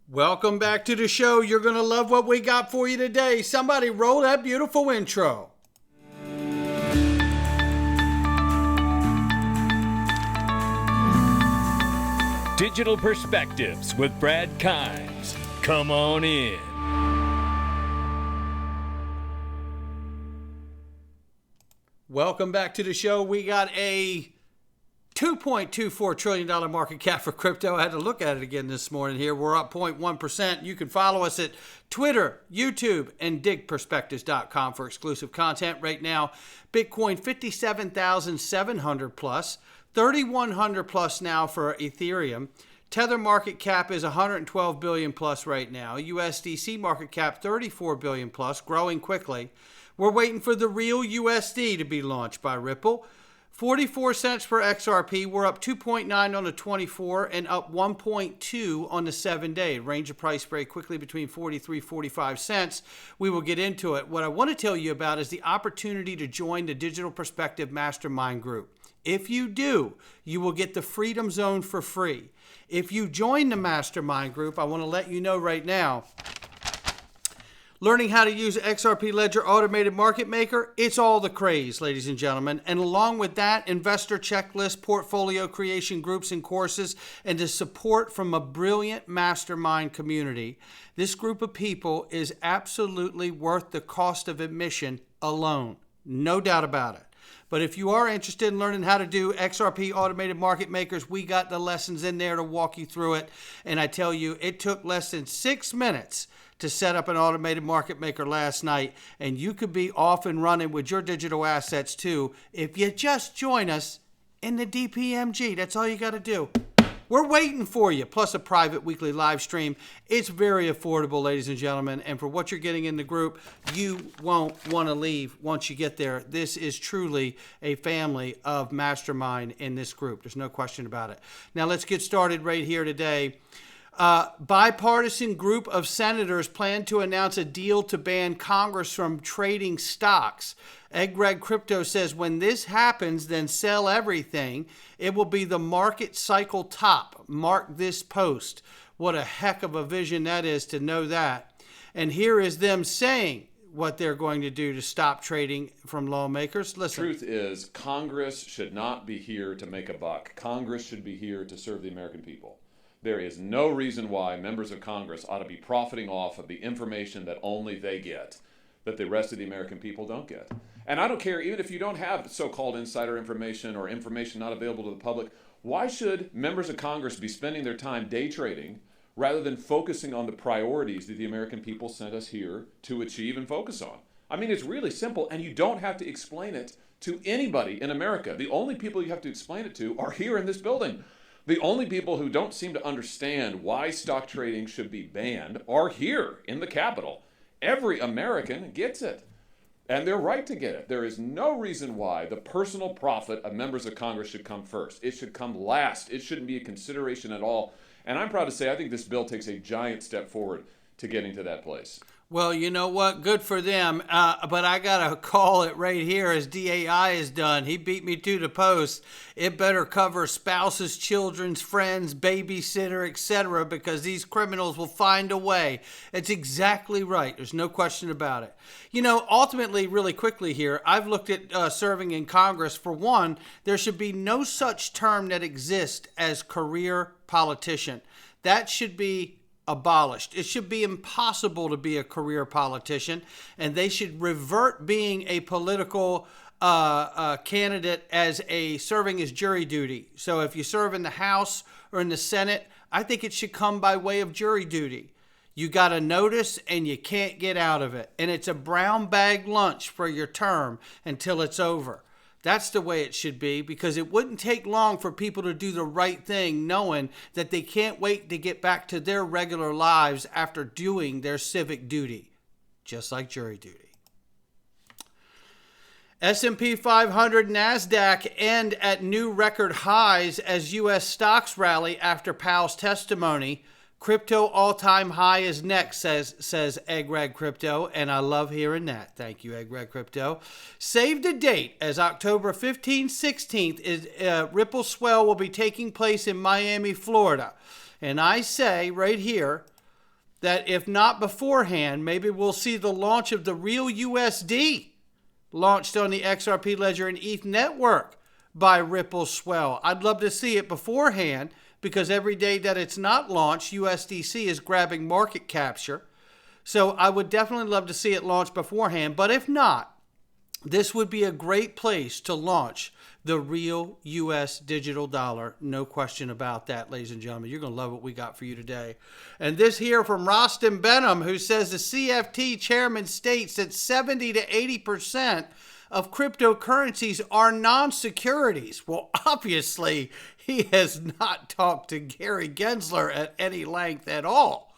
Welcome back to the show. You're going to love what we got for you today. Somebody roll that beautiful intro. Digital Perspectives with Brad Kimes. Come on in. Welcome back to the show. We got a $2.24 trillion market cap for crypto. I had to look at it again this morning here. We're up 0.1%. You can follow us at Twitter, YouTube, and digperspectives.com for exclusive content. Right now, Bitcoin 57,700 plus, 3,100 plus now for Ethereum. Tether market cap is 112 billion plus right now. USDC market cap 34 billion plus, growing quickly. We're waiting for the real USD to be launched by Ripple. 44 cents per XRP. We're up 2.9 on the 24 and up 1.2 on the 7-day. Range of price very quickly between 43, 45 cents. We will get into it. What I want to tell you about is the opportunity to join the Digital Perspective Mastermind group. If you do, you will get the Freedom Zone for free. If you join the Mastermind group, I want to let you know right now, learning how to use XRP Ledger Automated Market Maker, it's all the craze, ladies and gentlemen. And along with that, investor checklist, portfolio creation groups and courses, and the support from a brilliant mastermind community. This group of people is absolutely worth the cost of admission alone. No doubt about it. But if you are interested in learning how to do XRP Automated Market Makers, we got the lessons in there to walk you through it. And I tell you, it took less than 6 minutes to set up an automated market maker last night, and you could be off and running with your digital assets too if you just join us in the DPMG. That's all you got to do. We're waiting for you, plus a private weekly live stream. It's very affordable, ladies and gentlemen, and for what you're getting in the group, you won't want to leave once you get there. This is truly a family of mastermind in this group. There's no question about it. Now let's get started right here today. Bipartisan group of senators plan to announce a deal to ban Congress from trading stocks. XRP Crypto says when this happens, then sell everything. It will be the market cycle top. Mark this post. What a heck of a vision that is to know that. And here is them saying what they're going to do to stop trading from lawmakers. Listen. The truth is, Congress should not be here to make a buck. Congress should be here to serve the American people. There is no reason why members of Congress ought to be profiting off of the information that only they get, that the rest of the American people don't get. And I don't care, even if you don't have so-called insider information or information not available to the public, why should members of Congress be spending their time day trading rather than focusing on the priorities that the American people sent us here to achieve and focus on? I mean, it's really simple, and you don't have to explain it to anybody in America. The only people you have to explain it to are here in this building. The only people who don't seem to understand why stock trading should be banned are here in the Capitol. Every American gets it, and they're right to get it. There is no reason why the personal profit of members of Congress should come first. It should come last. It shouldn't be a consideration at all. And I'm proud to say I think this bill takes a giant step forward to getting to that place. Well, you know what? Good for them. But I got to call it right here as DAI is done. He beat me to the post. It better cover spouses, children's friends, babysitter, etc., because these criminals will find a way. It's exactly right. There's no question about it. You know, ultimately, really quickly here, I've looked at serving in Congress. For one, there should be no such term that exists as career politician. That should be abolished. It should be impossible to be a career politician, and they should revert being a political candidate as serving as jury duty. So if you serve in the House or in the Senate, I think it should come by way of jury duty. You got a notice and you can't get out of it, and it's a brown bag lunch for your term until it's over. That's the way it should be, because it wouldn't take long for people to do the right thing, knowing that they can't wait to get back to their regular lives after doing their civic duty, just like jury duty. S&P 500, NASDAQ end at new record highs as U.S. stocks rally after Powell's testimony. Crypto all-time high is next, says XRP Crypto, and I love hearing that. Thank you, XRP Crypto. Save the date as October 15th, 16th is Ripple Swell will be taking place in Miami, Florida. And I say right here, that if not beforehand, maybe we'll see the launch of the real USD launched on the XRP Ledger and ETH network by Ripple Swell. I'd love to see it beforehand because every day that it's not launched, USDC is grabbing market capture. So I would definitely love to see it launch beforehand. But if not, this would be a great place to launch the real US digital dollar. No question about that, ladies and gentlemen. You're going to love what we got for you today. And this here from Rostin Benham, who says the CFT chairman states that 70 to 80% of cryptocurrencies are non-securities. Well, obviously, he has not talked to Gary Gensler at any length at all.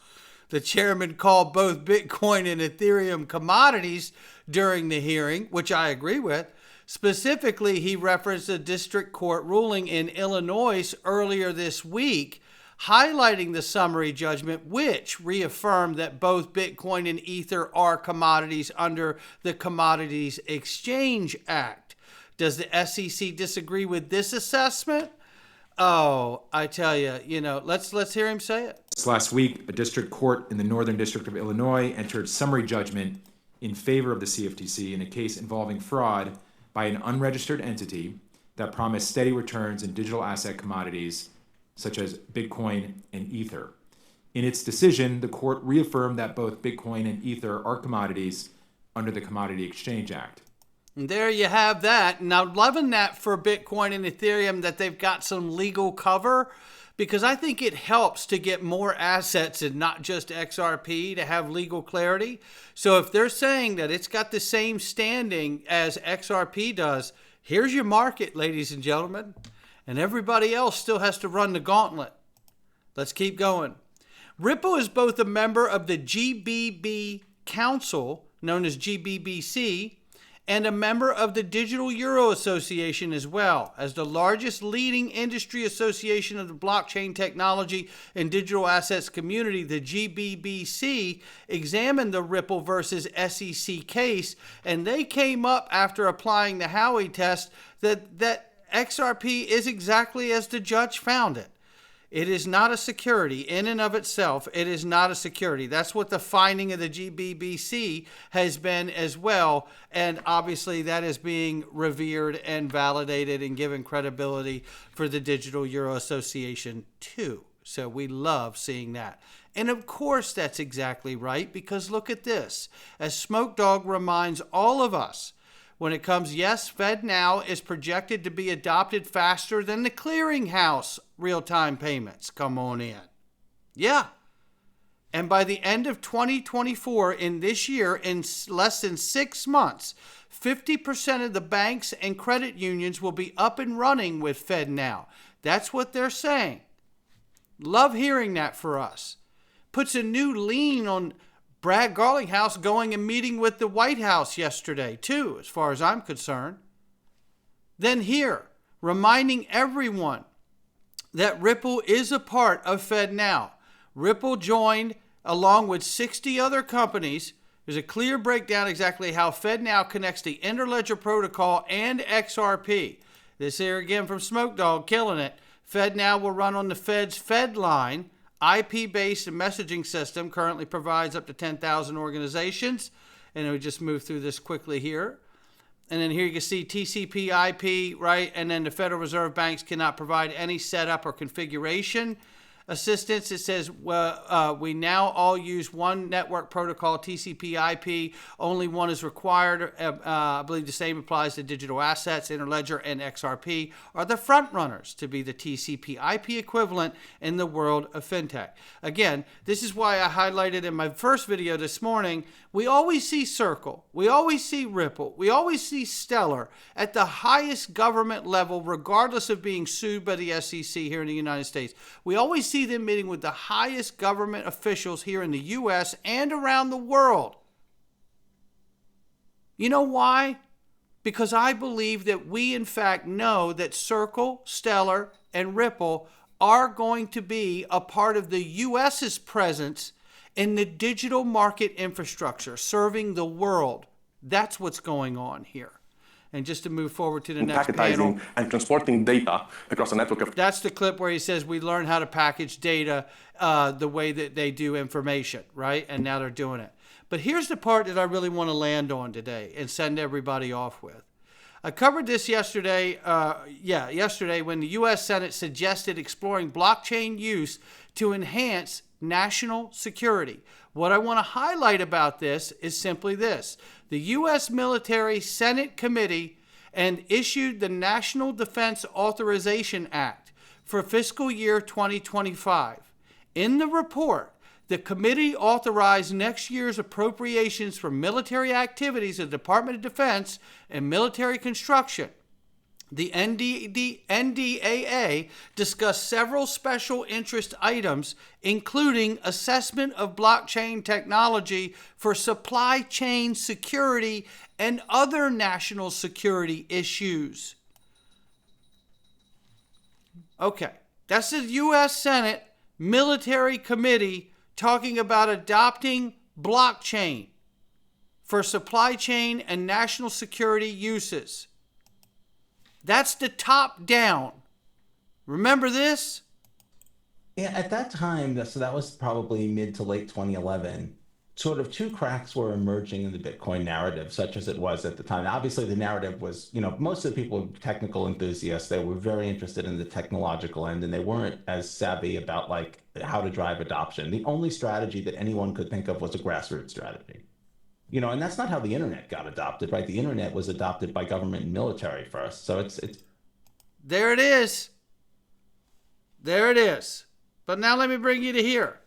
The chairman called both Bitcoin and Ethereum commodities during the hearing, which I agree with. Specifically, he referenced a district court ruling in Illinois earlier this week, highlighting the summary judgment, which reaffirmed that both Bitcoin and Ether are commodities under the Commodities Exchange Act. Does the SEC disagree with this assessment? Oh, I tell you, let's hear him say it. Last week, a district court in the Northern District of Illinois entered summary judgment in favor of the CFTC in a case involving fraud by an unregistered entity that promised steady returns in digital asset commodities such as Bitcoin and Ether. In its decision, the court reaffirmed that both Bitcoin and Ether are commodities under the Commodity Exchange Act. And there you have that. Now, loving that for Bitcoin and Ethereum that they've got some legal cover, because I think it helps to get more assets and not just XRP to have legal clarity. So if they're saying that it's got the same standing as XRP does, here's your market, ladies and gentlemen. And everybody else still has to run the gauntlet. Let's keep going. Ripple is both a member of the GBB Council, known as GBBC, and a member of the Digital Euro Association as well. As the largest leading industry association of the blockchain technology and digital assets community, the GBBC examined the Ripple versus SEC case, and they came up after applying the Howey test that XRP is exactly as the judge found it. It is not a security in and of itself. It is not a security. That's what the finding of the GBBC has been as well. And obviously that is being revered and validated and given credibility for the Digital Euro Association too. So we love seeing that. And of course that's exactly right, because look at this. As Smoke Dog reminds all of us, when it comes, yes, FedNow is projected to be adopted faster than the clearinghouse real-time payments. Come on in. Yeah. And by the end of 2024, in this year, in less than 6 months, 50% of the banks and credit unions will be up and running with FedNow. That's what they're saying. Love hearing that for us. Puts a new lean on Brad Garlinghouse going and meeting with the White House yesterday, too, as far as I'm concerned. Then here, reminding everyone that Ripple is a part of FedNow. Ripple joined, along with 60 other companies. There's a clear breakdown exactly how FedNow connects the Interledger Protocol and XRP. This here again from Smoke Dog, killing it. FedNow will run on the Fed's FedLine, IP-based messaging system, currently provides up to 10,000 organizations. And we just move through this quickly here. And then here you can see TCP IP, right? And then the Federal Reserve banks cannot provide any setup or configuration assistance. It says, we now all use one network protocol, TCP IP. Only one is required. I believe the same applies to digital assets. Interledger and XRP are the front runners to be the TCP IP equivalent in the world of fintech. Again, this is why I highlighted in my first video this morning, we always see Circle, we always see Ripple, we always see Stellar at the highest government level, regardless of being sued by the SEC here in the United States. We always see them meeting with the highest government officials here in the U.S. and around the world. You know why? Because I believe that we, in fact, know that Circle, Stellar, and Ripple are going to be a part of the U.S.'s presence in the digital market infrastructure, serving the world. That's what's going on here. And just to move forward to the next panel. Packetizing and transporting data across a network of... That's the clip where he says we learned how to package data the way that they do information, right? And now they're doing it. But here's the part that I really want to land on today and send everybody off with. I covered this yesterday, yesterday when the U.S. Senate suggested exploring blockchain use to enhance national security. What I want to highlight about this is simply this. The U.S. Military Senate Committee and issued the National Defense Authorization Act for fiscal year 2025. In the report, the committee authorized next year's appropriations for military activities of the Department of Defense and military construction. The NDAA discussed several special interest items, including assessment of blockchain technology for supply chain security and other national security issues. Okay, that's the U.S. Senate Military Committee talking about adopting blockchain for supply chain and national security uses. That's the top down. Remember this? Yeah, at that time, so that was probably mid to late 2011, sort of two cracks were emerging in the Bitcoin narrative, such as it was at the time. Obviously, the narrative was, most of the people were technical enthusiasts. They were very interested in the technological end, and they weren't as savvy about like how to drive adoption. The only strategy that anyone could think of was a grassroots strategy. And that's not how the internet got adopted, right? The internet was adopted by government and military first. So it's there it is. There it is. But now let me bring you to here.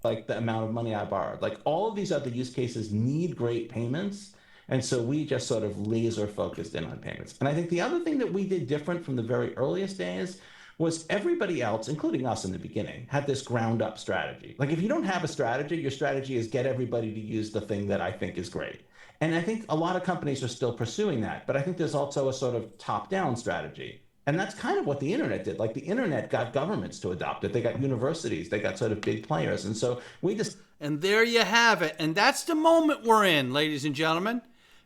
Like the amount of money I borrowed. Like all of these other use cases need great payments. And so we just sort of laser focused in on payments. And I think the other thing that we did different from the very earliest days was everybody else, including us in the beginning, had this ground up strategy. Like if you don't have a strategy, your strategy is get everybody to use the thing that I think is great. And I think a lot of companies are still pursuing that. But I think there's also a sort of top down strategy. And that's kind of what the internet did. Like the internet got governments to adopt it. They got universities. They got sort of big players. And so we just... And there you have it. And that's the moment we're in, ladies and gentlemen.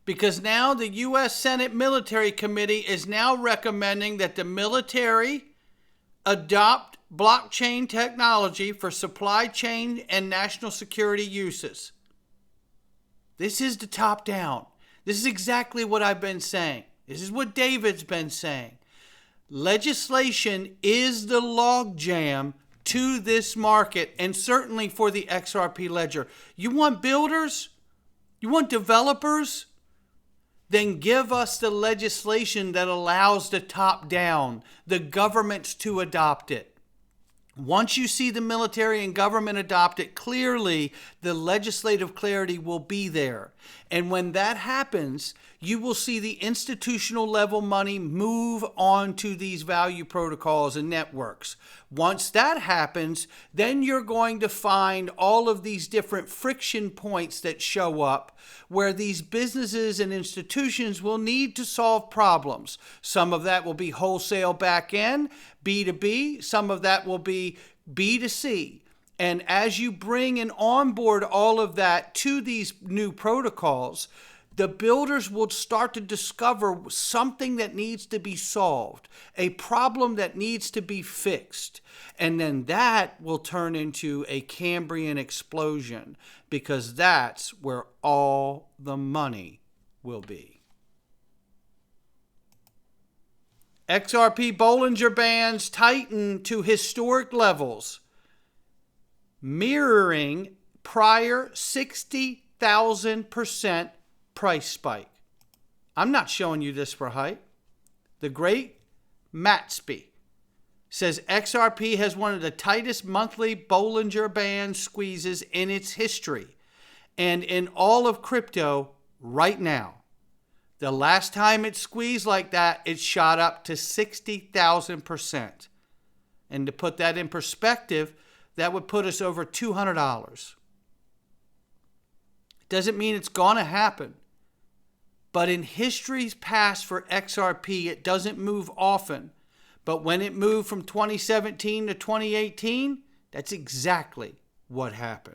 Because now the U.S. Senate Military Committee is now recommending that the military adopt blockchain technology for supply chain and national security uses. This is the top down. This is exactly what I've been saying. This is what David's been saying. Legislation is the logjam to this market, and certainly for the XRP ledger. You want builders? You want developers? Then give us the legislation that allows the top down, the governments to adopt it. Once you see the military and government adopt it, clearly the legislative clarity will be there. And when that happens, you will see the institutional level money move on to these value protocols and networks. Once that happens, then you're going to find all of these different friction points that show up where these businesses and institutions will need to solve problems. Some of that will be wholesale back end, B2B. Some of that will be B2C. And as you bring and onboard all of that to these new protocols, the builders will start to discover something that needs to be solved, a problem that needs to be fixed. And then that will turn into a Cambrian explosion, because that's where all the money will be. XRP Bollinger Bands tighten to historic levels, mirroring prior 60,000% price spike. I'm not showing you this for hype. The great Matsby says XRP has one of the tightest monthly Bollinger Band squeezes in its history and in all of crypto right now. The last time it squeezed like that, it shot up to 60,000%. And to put that in perspective, that would put us over $200. Doesn't mean it's going to happen. But in history's past for XRP, it doesn't move often. But when it moved from 2017 to 2018, that's exactly what happened.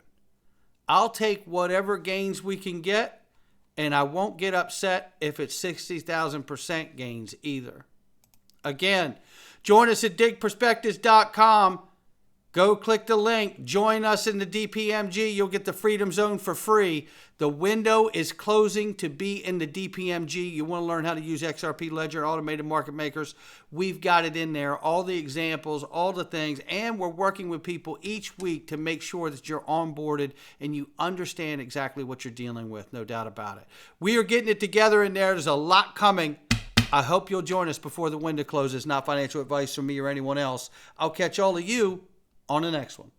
I'll take whatever gains we can get, And I won't get upset if it's 60,000% gains either. Again, join us at digperspectives.com. Go click the link. Join us in the DPMG. You'll get the Freedom Zone for free. The window is closing to be in the DPMG. You want to learn how to use XRP Ledger, Automated Market Makers. We've got it in there, all the examples, all the things. And we're working with people each week to make sure that you're onboarded and you understand exactly what you're dealing with, no doubt about it. We are getting it together in there. There's a lot coming. I hope you'll join us before the window closes. Not financial advice from me or anyone else. I'll catch all of you on the next one.